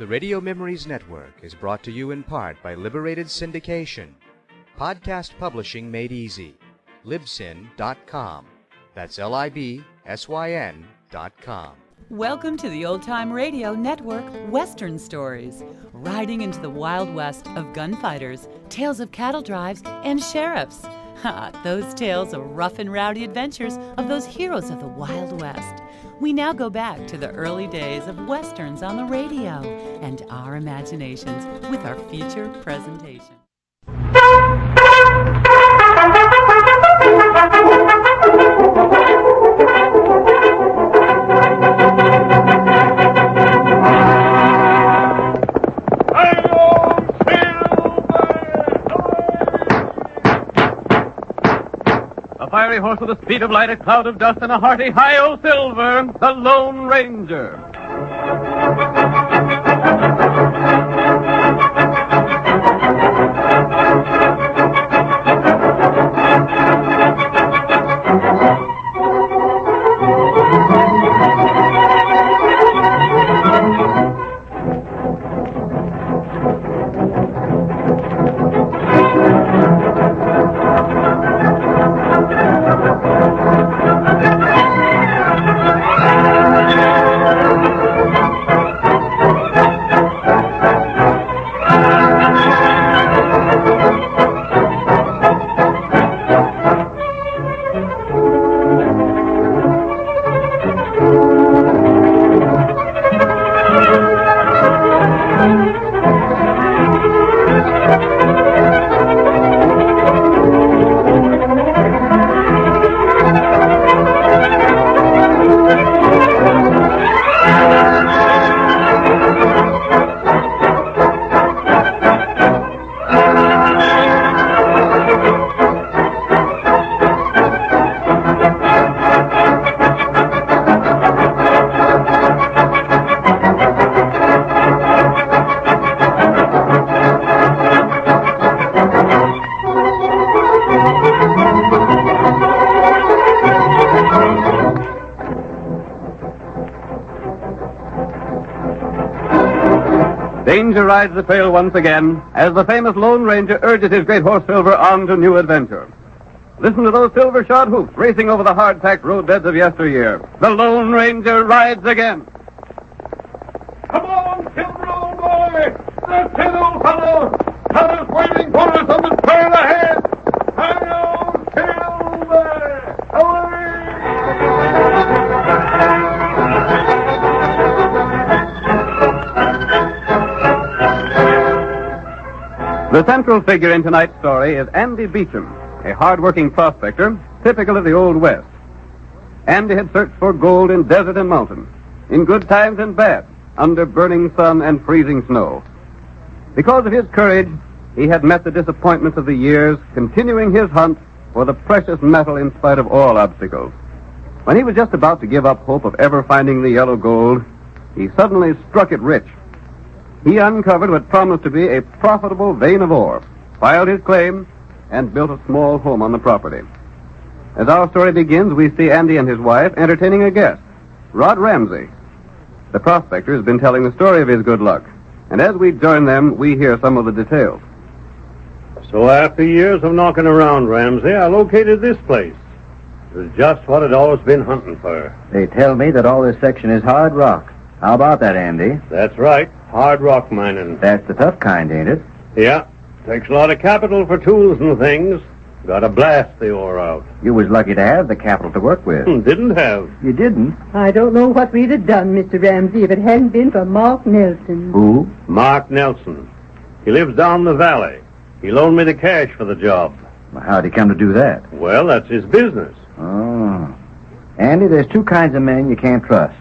The Radio Memories Network is brought to you in part by Liberated Syndication. Podcast publishing made easy. Libsyn.com. That's Libsyn.com. Welcome to the Old Time Radio Network Western Stories, riding into the Wild West of gunfighters, tales of cattle drives, and sheriffs. Those tales of rough and rowdy adventures of those heroes of the Wild West. We now go back to the early days of Westerns on the radio and our imaginations with our feature presentation. Fiery horse with the speed of light, a cloud of dust, and a hearty hi-yo silver, the Lone Ranger. Danger rides the trail once again as the famous Lone Ranger urges his great horse Silver on to new adventure. Listen to those silver-shod hoofs racing over the hard-packed roadbeds of yesteryear. The Lone Ranger rides again. Come on, Silver, old boy! That's it, old fellow! Fellows waiting for us on the trail ahead! Hi-yo, Silver! Away! The central figure in tonight's story is Andy Beechum, a hard-working prospector, typical of the Old West. Andy had searched for gold in desert and mountain, in good times and bad, under burning sun and freezing snow. Because of his courage, he had met the disappointments of the years, continuing his hunt for the precious metal in spite of all obstacles. When he was just about to give up hope of ever finding the yellow gold, he suddenly struck it rich. He uncovered what promised to be a profitable vein of ore, filed his claim, and built a small home on the property. As our story begins, we see Andy and his wife entertaining a guest, Rod Ramsey. The prospector has been telling the story of his good luck, and as we join them, we hear some of the details. So after years of knocking around, Ramsey, I located this place. It was just what I'd always been hunting for. They tell me that all this section is hard rock. How about that, Andy? That's right. Hard rock mining. That's the tough kind, ain't it? Yeah. Takes a lot of capital for tools and things. Gotta blast the ore out. You was lucky to have the capital to work with. Didn't have. You didn't? I don't know what we'd have done, Mr. Ramsey, if it hadn't been for Mark Nelson. Who? Mark Nelson. He lives down the valley. He loaned me the cash for the job. Well, how'd he come to do that? Well, that's his business. Oh. Andy, there's two kinds of men you can't trust.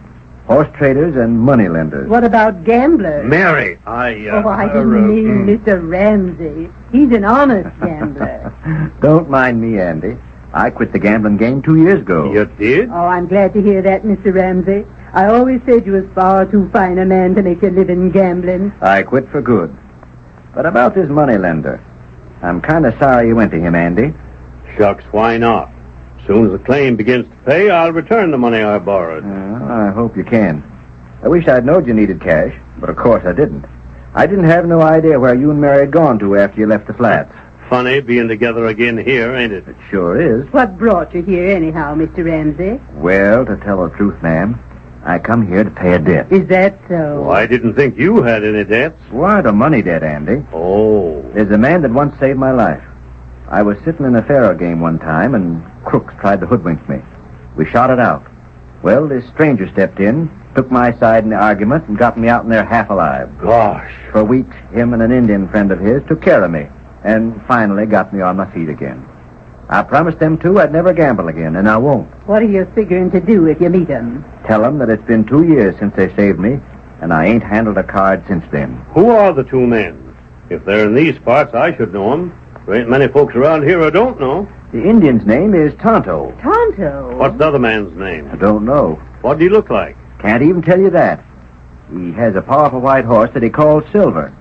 Horse traders and money lenders. What about gamblers? Mary, I didn't mean Mr. Ramsey. He's an honest gambler. Don't mind me, Andy. I quit the gambling game 2 years ago. You did? Oh, I'm glad to hear that, Mr. Ramsey. I always said you was far too fine a man to make your living gambling. I quit for good. But about this money lender, I'm kind of sorry you went to him, Andy. Shucks, why not? As soon as the claim begins to pay, I'll return the money I borrowed. I hope you can. I wish I'd known you needed cash, but of course I didn't. I didn't have no idea where you and Mary had gone to after you left the flats. Funny being together again here, ain't it? It sure is. What brought you here anyhow, Mr. Ramsey? Well, to tell the truth, ma'am, I come here to pay a debt. Is that so? Well, I didn't think you had any debts. What a money debt, Andy. Oh. There's a man that once saved my life. I was sitting in a faro game one time, and crooks tried to hoodwink me. We shot it out. Well, this stranger stepped in, took my side in the argument, and got me out in there half alive. Gosh. For weeks, him and an Indian friend of his took care of me, and finally got me on my feet again. I promised them, too, I'd never gamble again, and I won't. What are you figuring to do if you meet them? Tell them that it's been 2 years since they saved me, and I ain't handled a card since then. Who are the two men? If they're in these parts, I should know them. There ain't many folks around here who don't know. The Indian's name is Tonto. Tonto? What's the other man's name? I don't know. What do he look like? Can't even tell you that. He has a powerful white horse that he calls Silver,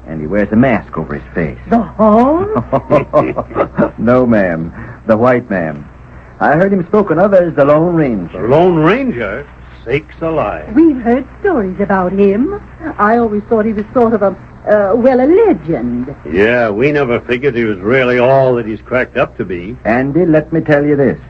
and he wears a mask over his face. The horse? No, ma'am. The white man. I heard him spoken of as the Lone Ranger. The Lone Ranger? Sakes alive. We've heard stories about him. I always thought he was sort of a legend. Yeah, we never figured he was really all that he's cracked up to be. Andy, let me tell you this.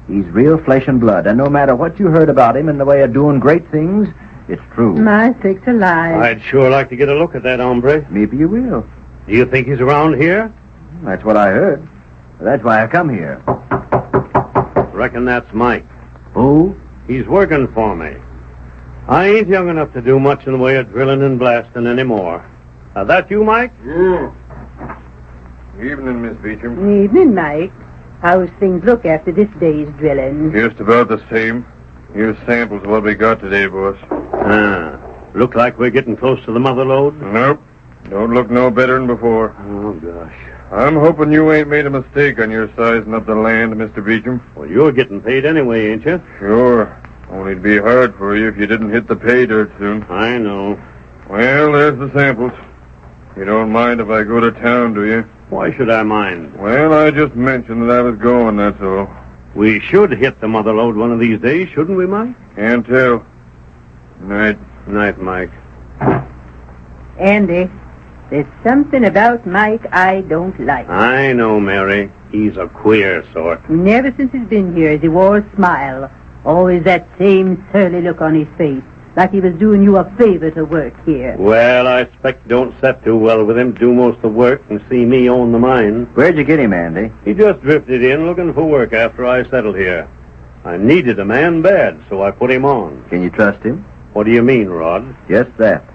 He's real flesh and blood, and no matter what you heard about him in the way of doing great things, it's true. My sakes alive. I'd sure like to get a look at that hombre. Maybe you will. Do you think he's around here? That's what I heard. That's why I come here. Reckon that's Mike. Who? He's working for me. I ain't young enough to do much in the way of drilling and blasting anymore. That you, Mike? Yeah. Evening, Miss Beecham. Evening, Mike. How's things look after this day's drilling? Just about the same. Here's samples of what we got today, boss. Look like we're getting close to the mother lode? Nope. Don't look no better than before. Oh, gosh. I'm hoping you ain't made a mistake on your sizing up the land, Mr. Beecham. Well, you're getting paid anyway, ain't you? Sure. Only it'd be hard for you if you didn't hit the pay dirt soon. I know. Well, there's the samples. You don't mind if I go to town, do you? Why should I mind? Well, I just mentioned that I was going, that's all. We should hit the mother lode one of these days, shouldn't we, Mike? Can't tell. Night. Night, Mike. Andy, there's something about Mike I don't like. I know, Mary. He's a queer sort. Never since he's been here has he wore a smile. Always that same surly look on his face, like he was doing you a favor to work here. Well, I expect don't set too well with him, do most of the work, and see me own the mine. Where'd you get him, Andy? He just drifted in looking for work after I settled here. I needed a man bad, so I put him on. Can you trust him? What do you mean, Rod? Just that.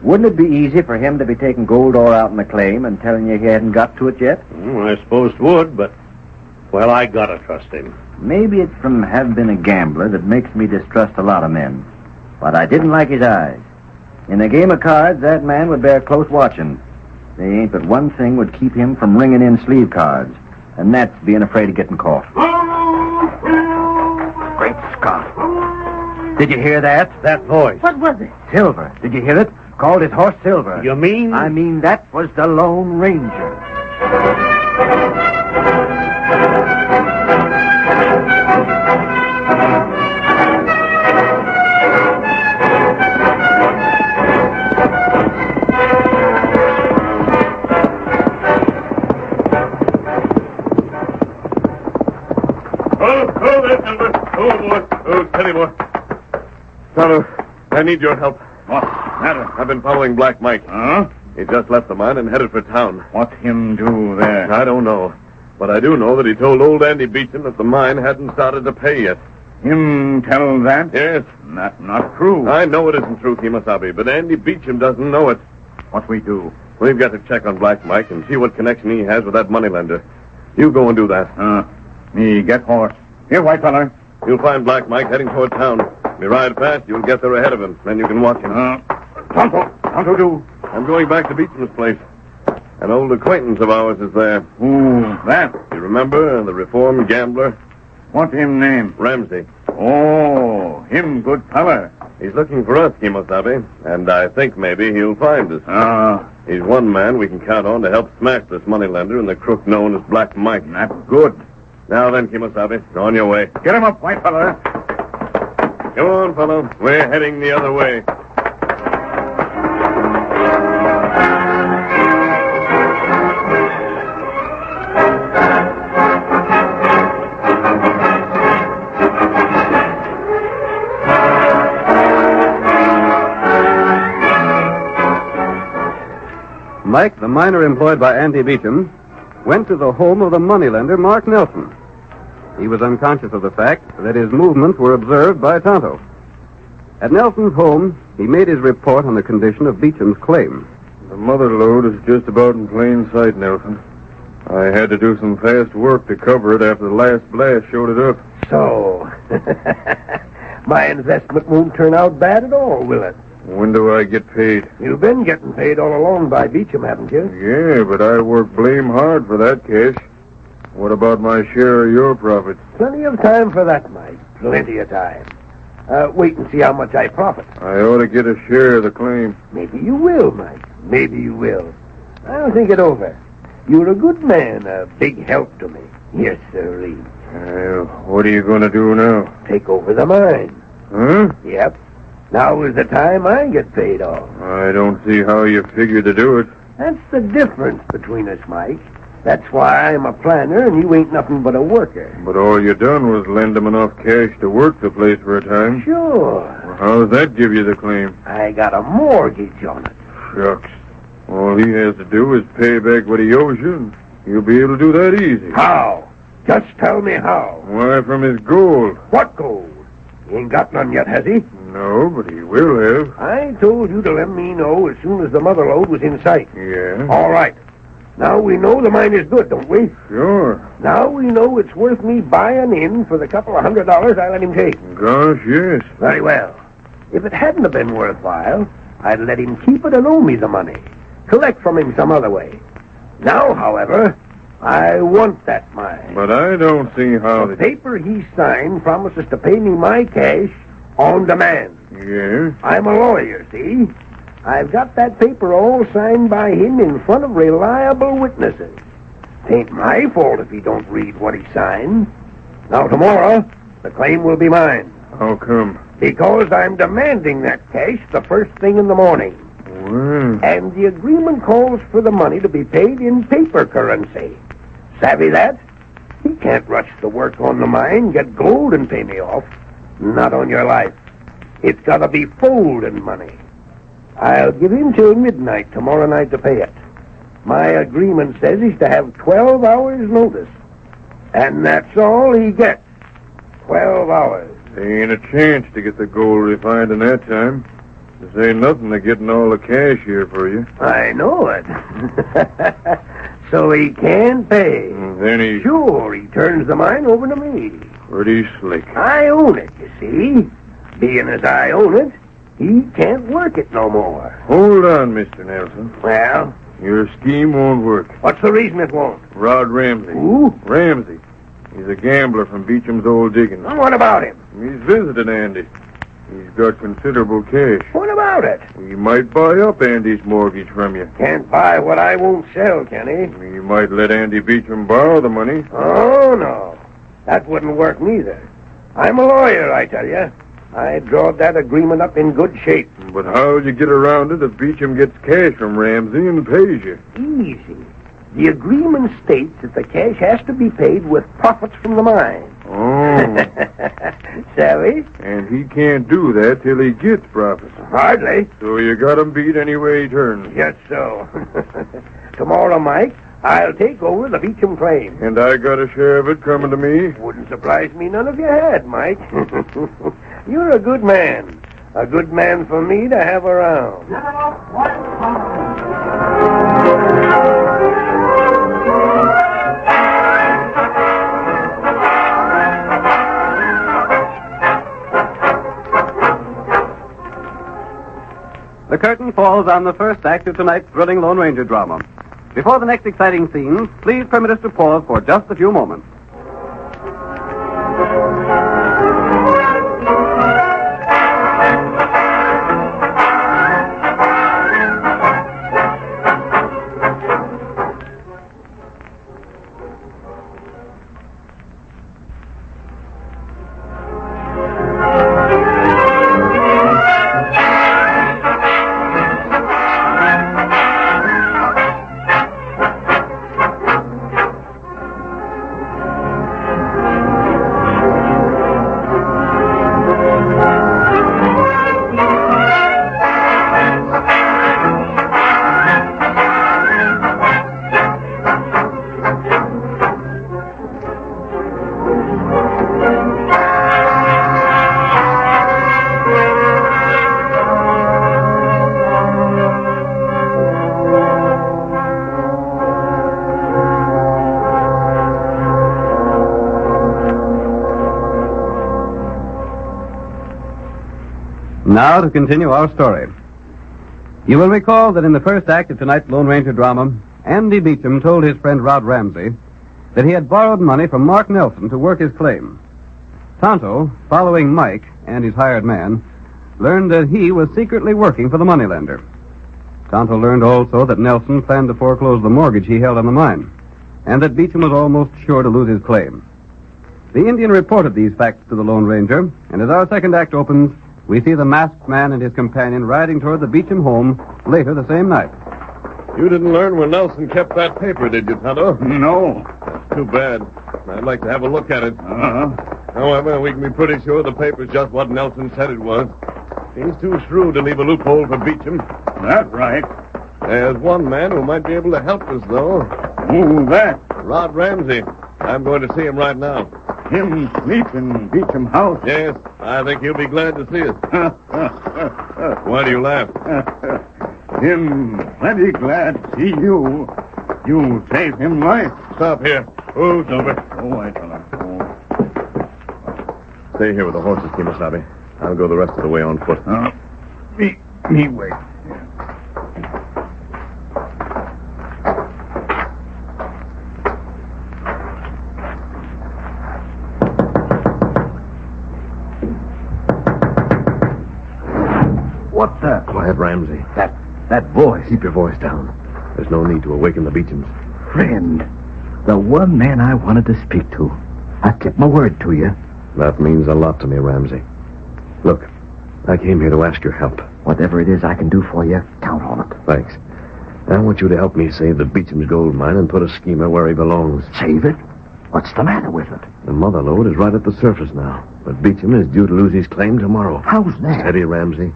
Wouldn't it be easy for him to be taking gold ore out in the claim and telling you he hadn't got to it yet? I suppose it would, but, well, I gotta trust him. Maybe it's from having been a gambler that makes me distrust a lot of men. But I didn't like his eyes. In a game of cards, that man would bear close watching. There ain't but one thing would keep him from ringing in sleeve cards, and that's being afraid of getting caught. Great Scott. Did you hear that? That voice. What was it? Silver. Did you hear it? Called his horse Silver. You mean? I mean, that was the Lone Ranger. Oh, that number. Oh, boy. Oh, steady, boy. Tonto, I need your help. What's matter? I've been following Black Mike. Huh? He just left the mine and headed for town. What him do there? I don't know. But I do know that he told old Andy Beecham that the mine hadn't started to pay yet. Him tell that? Yes. That's not true. I know it isn't true, Kimasabi, but Andy Beecham doesn't know it. What we do? We've got to check on Black Mike and see what connection he has with that moneylender. You go and do that. Me get horse. Here, white feller. You'll find Black Mike heading toward town. If you ride fast, you'll get there ahead of him. Then you can watch him. Tonto do. I'm going back to Beecham's place. An old acquaintance of ours is there. Who that? You remember the reformed gambler? What him name? Ramsey. Oh, him good feller. He's looking for us, Kimosabe, and I think maybe he'll find us. He's one man we can count on to help smash this moneylender and the crook known as Black Mike. That's good. Now then, Kimosabe, on your way. Get him up, white feller. Come on, fellow. We're heading the other way. Mike, the miner employed by Andy Beechum, went to the home of the moneylender, Mark Nelson. He was unconscious of the fact that his movements were observed by Tonto. At Nelson's home, he made his report on the condition of Beechum's claim. The mother lode is just about in plain sight, Nelson. I had to do some fast work to cover it after the last blast showed it up. So, my investment won't turn out bad at all, will it? When do I get paid? You've been getting paid all along by Beechum, haven't you? Yeah, but I worked blame hard for that cash. What about my share of your profits? Plenty of time for that, Mike. Plenty of time. Wait and see how much I profit. I ought to get a share of the claim. Maybe you will, Mike. Maybe you will. I'll think it over. You're a good man, a big help to me. Yes, sirree. What are you going to do now? Take over the mine. Huh? Yep. Now is the time I get paid off. I don't see how you figure to do it. That's the difference between us, Mike. That's why I'm a planner and you ain't nothing but a worker. But all you done was lend him enough cash to work the place for a time. Sure. Well, how does that give you the claim? I got a mortgage on it. Shucks. All he has to do is pay back what he owes you, and he'll be able to do that easy. How? Just tell me how. Why, from his gold. What gold? He ain't got none yet, has he? No, but he will have. I told you to let me know as soon as the mother lode was in sight. Yeah? All right. Now we know the mine is good, don't we? Sure. Now we know it's worth me buying in for the couple of $100 I let him take. Gosh, yes. Very well. If it hadn't have been worthwhile, I'd let him keep it and owe me the money. Collect from him some other way. Now, however, I want that mine. But I don't see how... The paper he signed promises to pay me my cash on demand. Yeah? I'm a lawyer, see? I've got that paper all signed by him in front of reliable witnesses. Tain't my fault if he don't read what he signed. Now, tomorrow, the claim will be mine. How come? Because I'm demanding that cash the first thing in the morning. Well... And the agreement calls for the money to be paid in paper currency. Savvy that? He can't rush the work on the mine, get gold and pay me off. Not on your life. It's got to be folding money. I'll give him till midnight tomorrow night to pay it. My agreement says he's to have 12 hours' notice. And that's all he gets. 12 hours. There ain't a chance to get the gold refined in that time. This ain't nothing to getting all the cash here for you. I know it. So he can pay. Then he... Sure, he turns the mine over to me. Pretty slick. I own it, you see. Being as I own it, he can't work it no more. Hold on, Mr. Nelson. Well? Your scheme won't work. What's the reason it won't? Rod Ramsey. Who? Ramsey. He's a gambler from Beechum's old diggings. What about him? He's visited Andy. He's got considerable cash. What about it? He might buy up Andy's mortgage from you. Can't buy what I won't sell, can he? He might let Andy Beechum borrow the money. Oh, no. That wouldn't work neither. I'm a lawyer, I tell you. I drawed that agreement up in good shape. But how'd you get around it if Beechum gets cash from Ramsey and pays you? Easy. The agreement states that the cash has to be paid with profits from the mine. Oh. Savvy? And he can't do that till he gets profits. Hardly. So you got him beat any way he turns. Just so. Tomorrow, Mike, I'll take over the Beechum claim. And I got a share of it coming to me? Wouldn't surprise me none of you had, Mike. You're a good man. A good man for me to have around. The curtain falls on the first act of tonight's thrilling Lone Ranger drama. Before the next exciting scenes, please permit us to pause for just a few moments. now to continue our story. You will recall that in the first act of tonight's Lone Ranger drama, Andy Beechum told his friend Rod Ramsey that he had borrowed money from Mark Nelson to work his claim. Tonto, following Mike, Andy's hired man, learned that he was secretly working for the moneylender. Tonto learned also that Nelson planned to foreclose the mortgage he held on the mine, and that Beechum was almost sure to lose his claim. The Indian reported these facts to the Lone Ranger, and as our second act opens, we see the masked man and his companion riding toward the Beechum home later the same night. You didn't learn where Nelson kept that paper, did you, Tonto? No. That's too bad. I'd like to have a look at it. Uh-huh. However, we can be pretty sure the paper's just what Nelson said it was. He's too shrewd to leave a loophole for Beechum. That's right. There's one man who might be able to help us, though. Who's that? Rod Ramsey. I'm going to see him right now. Him sleep in Beecham house? Yes, I think he'll be glad to see us. Why do you laugh? Him plenty glad to see you. You save him life. Stop here. Who's over? Oh, I don't know. Stay here with the horses, Kemosabe. I'll go the rest of the way on foot. Me wait. What's that? Quiet, Ramsey. That voice. Keep your voice down. There's no need to awaken the Beechams. Friend, the one man I wanted to speak to. I kept my word to you. That means a lot to me, Ramsey. Look, I came here to ask your help. Whatever it is I can do for you, count on it. Thanks. I want you to help me save the Beecham's gold mine and put a schemer where he belongs. Save it? What's the matter with it? The mother lode is right at the surface now, but Beecham is due to lose his claim tomorrow. How's that? Steady, Ramsey.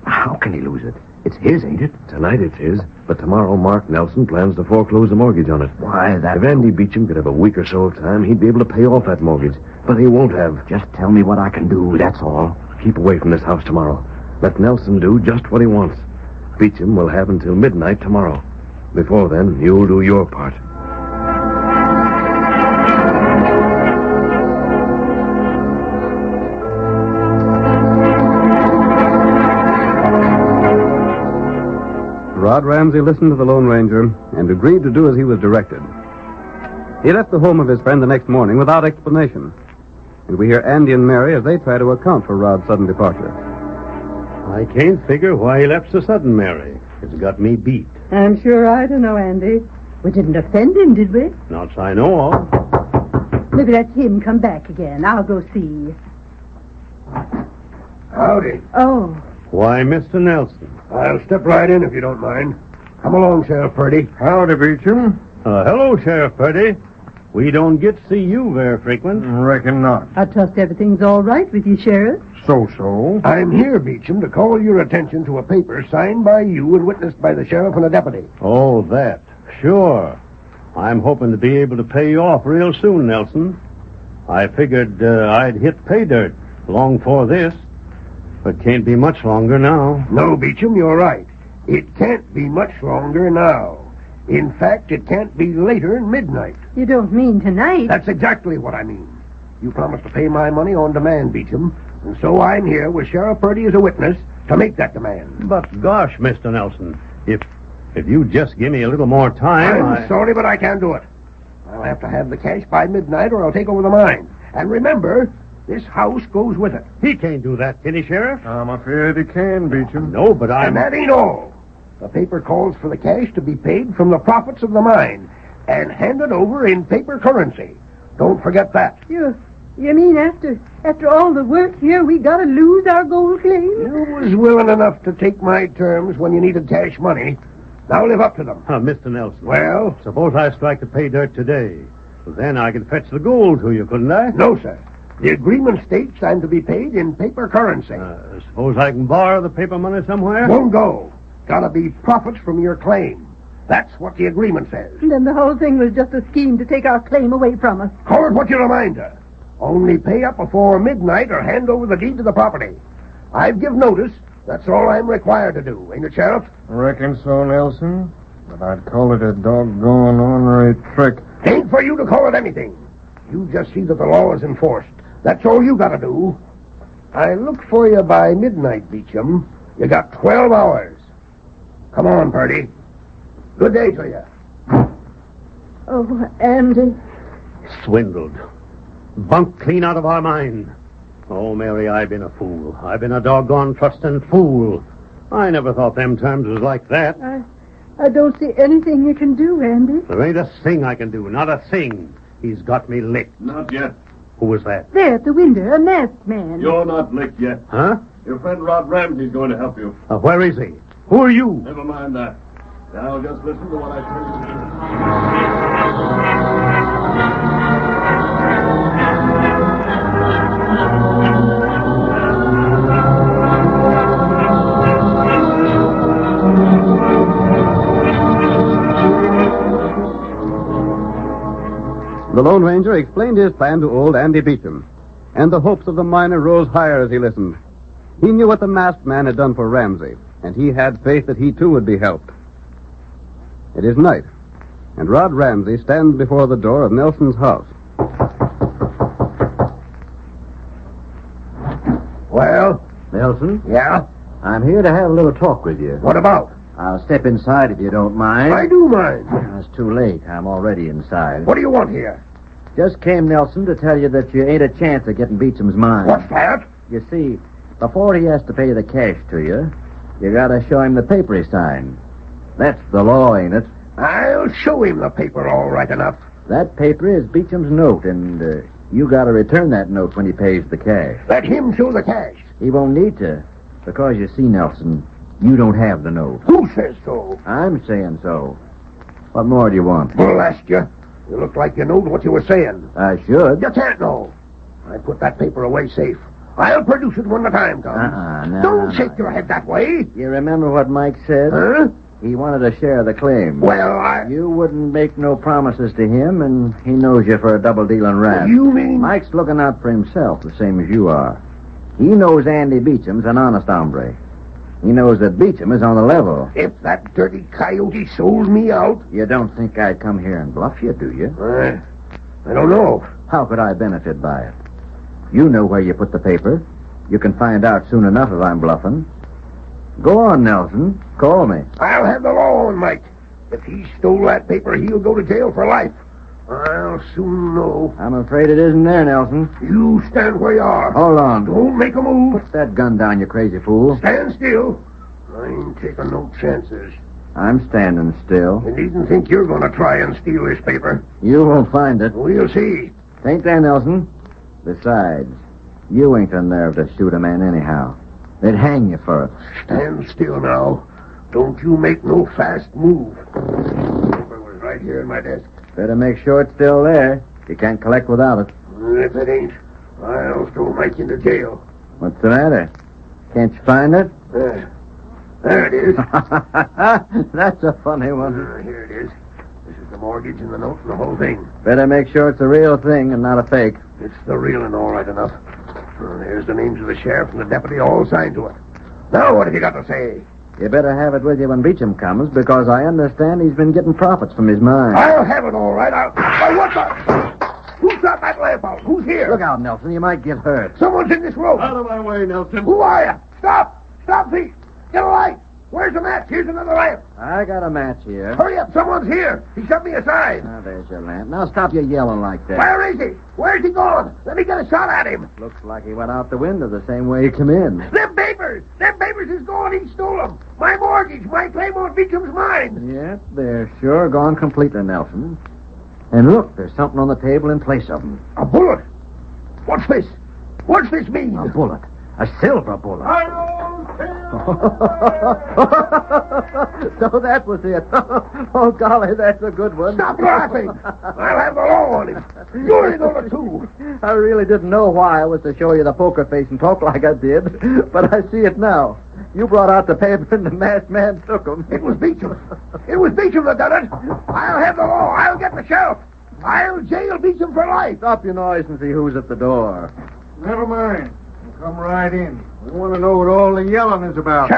How can he lose it? It's his, ain't it? Tonight it's his, but tomorrow Mark Nelson plans to foreclose the mortgage on it. Why, that... If Andy Beecham could have a week or so of time, he'd be able to pay off that mortgage. But he won't have. Just tell me what I can do, that's all. Keep away from this house tomorrow. Let Nelson do just what he wants. Beecham will have until midnight tomorrow. Before then, you'll do your part. Rod Ramsey listened to the Lone Ranger and agreed to do as he was directed. He left the home of his friend the next morning without explanation. And we hear Andy and Mary as they try to account for Rod's sudden departure. I can't figure why he left so sudden, Mary. It's got me beat. I'm sure I don't know, Andy. We didn't offend him, did we? Not so I know of. Maybe that's him come back again. I'll go see. Howdy. Oh. Why, Mr. Nelson. I'll step right in if you don't mind. Come along, Sheriff Purdy. Howdy, Beecham. Hello, Sheriff Purdy. We don't get to see you very frequent. Reckon not. I trust everything's all right with you, Sheriff. So. I'm here, Beecham, to call your attention to a paper signed by you and witnessed by the sheriff and a deputy. Oh, that. Sure. I'm hoping to be able to pay you off real soon, Nelson. I figured I'd hit pay dirt long before this, but can't be much longer now. No, Beecham, you're right. It can't be much longer now. In fact, it can't be later than midnight. You don't mean tonight? That's exactly what I mean. You promised to pay my money on demand, Beecham, and so I'm here with Sheriff Purdy as a witness to make that demand. But gosh, Mr. Nelson, if you just give me a little more time, I'm sorry, but I can't do it. I'll have to have the cash by midnight or I'll take over the mine. And remember, this house goes with it. He can't do that, can he, Sheriff? I'm afraid he can, Beecham. No, but And that ain't all. The paper calls for the cash to be paid from the profits of the mine and handed over in paper currency. Don't forget that. You mean after all the work here, we gotta lose our gold claim? You was willing enough to take my terms when you needed cash money. Now live up to them. Mr. Nelson. Well? Suppose I strike the pay dirt today. Then I could fetch the gold to you, couldn't I? No, sir. The agreement states I'm to be paid in paper currency. Suppose I can borrow the paper money somewhere? Won't go. Gotta be profits from your claim. That's what the agreement says. And then the whole thing was just a scheme to take our claim away from us. Call it what you remind her. Only pay up before midnight or hand over the deed to the property. I've give notice. That's all I'm required to do, ain't it, Sheriff? Reckon so, Nelson. But I'd call it a doggone ornery trick. Ain't for you to call it anything. You just see that the law is enforced. That's all you gotta do. I look for you by midnight, Beechum. You got 12 hours. Come on, Purdy. Good day to you. Oh, Andy. Swindled. Bunked clean out of our mind. Oh, Mary, I've been a fool. I've been a doggone trusting fool. I never thought them terms was like that. I don't see anything you can do, Andy. There ain't a thing I can do. Not a thing. He's got me licked. Not yet. Who was that? There at the window, a masked man. You're not licked yet. Huh? Your friend Rod Ramsey's going to help you. Where is he? Who are you? Never mind that. Now just listen to what I tell you. The Lone Ranger explained his plan to old Andy Beechum, and the hopes of the miner rose higher as he listened. He knew what the masked man had done for Ramsey, and he had faith that he too would be helped. It is night, and Rod Ramsey stands before the door of Nelson's house. Well? Nelson? Yeah? I'm here to have a little talk with you. What about? I'll step inside if you don't mind. I do mind. It's too late. I'm already inside. What do you want here? Just came, Nelson, to tell you that you ain't a chance of getting Beecham's mine. What's that? You see, before he has to pay the cash to you, you gotta show him the paper he signed. That's the law, ain't it? I'll show him the paper all right enough. That paper is Beecham's note, and you gotta return that note when he pays the cash. Let him show the cash. He won't need to, because you see, Nelson, you don't have the note. Who says so? I'm saying so. What more do you want? Blast you. You look like you knowed what you were saying. I should. You can't know. I put that paper away safe. I'll produce it when the time comes. Don't shake your head that way. You remember what Mike said? Huh? He wanted to share the claim. Well, You wouldn't make no promises to him, and he knows you for a double-dealing rat. You mean... Mike's looking out for himself, the same as you are. He knows Andy Beecham's an honest hombre. He knows that Beecham is on the level. If that dirty coyote sold me out... You don't think I'd come here and bluff you, do you? I don't know. How could I benefit by it? You know where you put the paper. You can find out soon enough if I'm bluffing. Go on, Nelson. Call me. I'll have the law on Mike. If he stole that paper, he'll go to jail for life. I'll soon know. I'm afraid it isn't there, Nelson. You stand where you are. Hold on. Don't make a move. Put that gun down, you crazy fool. Stand still. I ain't taking no chances. I'm standing still. You needn't think you're going to try and steal this paper. You won't find it. We'll see. Ain't there, Nelson? Besides, you ain't the nerve to shoot a man anyhow. They'd hang you for it. Stand still now. Don't you make no fast move. The paper was right here in my desk. Better make sure it's still there. You can't collect without it. If it ain't, I'll throw Mike into jail. What's the matter? Can't you find it? There it is. That's a funny one. Here it is. This is the mortgage and the note and the whole thing. Better make sure it's a real thing and not a fake. It's the real and all right enough. There's the names of the sheriff and the deputy all signed to it. Now what have you got to say? You better have it with you when Beecham comes, because I understand he's been getting profits from his mine. I'll have it all right. Why, what the... Who's got that lamp out? Who's here? Look out, Nelson. You might get hurt. Someone's in this room. Out of my way, Nelson. Who are you? Stop! Stop, thief! Get a light! Where's the match? Here's another lamp. I got a match here. Hurry up, someone's here. He shoved me aside. Now, there's your lamp. Now, stop your yelling like that. Where is he? Where's he gone? Let me get a shot at him. Looks like he went out the window the same way he come in. Them papers! Them papers is gone. He stole them. My mortgage, my claim on Beecham's mine. Yeah, they're sure gone completely, Nelson. And look, there's something on the table in place of them. A bullet. What's this? What's this mean? A bullet. A silver bullet. So that was it. Oh, golly, that's a good one. Stop laughing. I'll have the law on him. You're going to too. I really didn't know why I was to show you the poker face and talk like I did, but I see it now. You brought out the paper and the masked man took them. It was Beecham. It was Beecham that done it. I'll have the law. I'll get the sheriff. I'll jail Beecham for life. Stop your noise and see who's at the door. Never mind. Come right in. We want to know what all the yelling is about.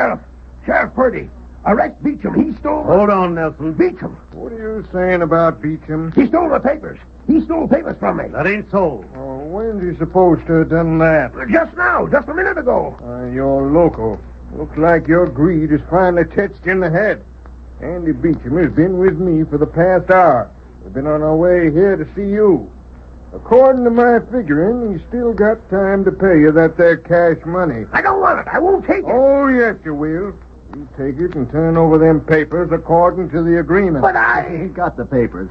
Sheriff Purdy. Arrest Beecham. He stole... Hold on, Nelson. Beecham. What are you saying about Beecham? He stole the papers. He stole papers from me. That ain't so. Oh, When's he supposed to have done that? Just now, just a minute ago. You're loco. Looks like your greed is finally touched in the head. Andy Beechum has been with me for the past hour. We've been on our way here to see you. According to my figuring, he's still got time to pay you that there cash money. I don't want it. I won't take it. Oh, yes, you will. You take it and turn over them papers according to the agreement. But He got the papers.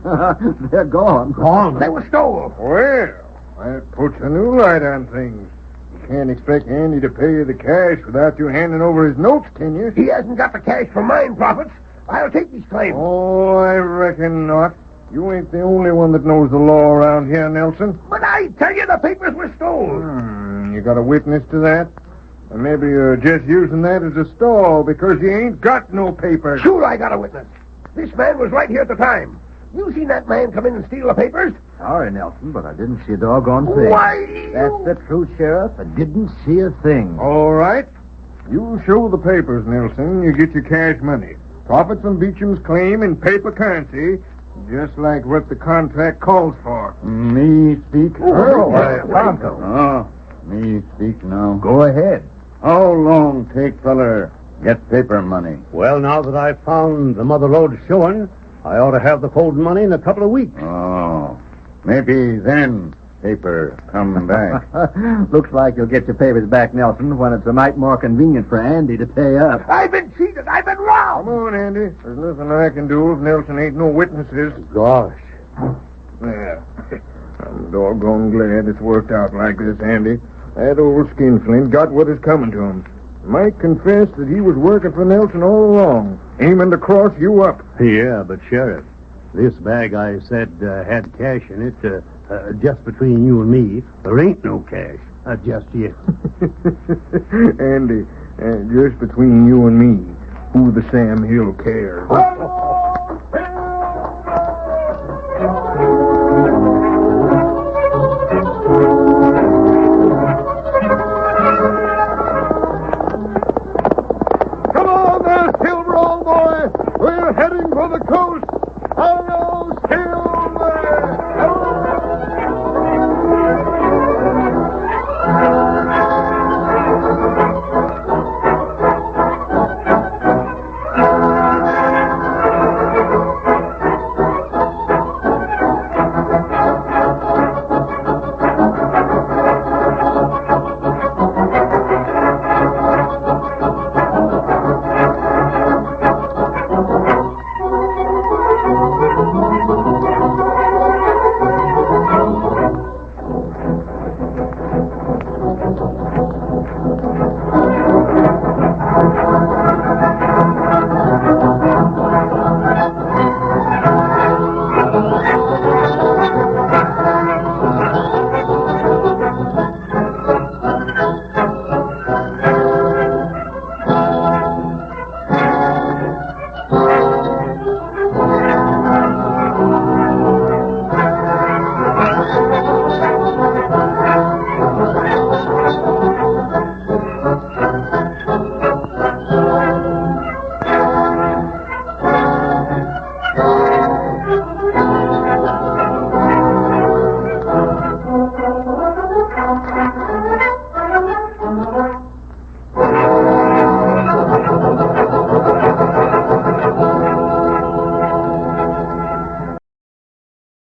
They're gone. Gone? They were stolen. Well, that puts a new light on things. You can't expect Andy to pay you the cash without you handing over his notes, can you? He hasn't got the cash for mine profits. I'll take these claims. Oh, I reckon not. You ain't the only one that knows the law around here, Nelson. But I tell you, the papers were stolen. You got a witness to that? Or maybe you're just using that as a stall because you ain't got no papers. Sure, I got a witness. This man was right here at the time. You seen that man come in and steal the papers? Sorry, Nelson, but I didn't see a doggone thing. Why, That's the truth, Sheriff. I didn't see a thing. All right. You show the papers, Nelson. You get your cash money. Profit from Beecham's claim in paper currency, just like what the contract calls for. Me speak? Tonto. Oh, me speak now. Go ahead. How long take feller get paper money? Well, now that I've found the mother lode showing, I ought to have the folding money in a couple of weeks. Oh, maybe then paper come back. Looks like you'll get your papers back, Nelson, when it's a mite more convenient for Andy to pay up. I've been cheated. I've been robbed. Come on, Andy. There's nothing I can do if Nelson ain't no witnesses. Gosh. Yeah. I'm doggone glad it's worked out like this, Andy. That old skinflint got what is coming to him. Mike confessed that he was working for Nelson all along, aiming to cross you up. Yeah, but Sheriff, this bag I said had cash in it, just between you and me, there ain't no cash, just yet. Andy, just between you and me, who the Sam Hill cares? Come on there, Silver, old boy. We're heading for the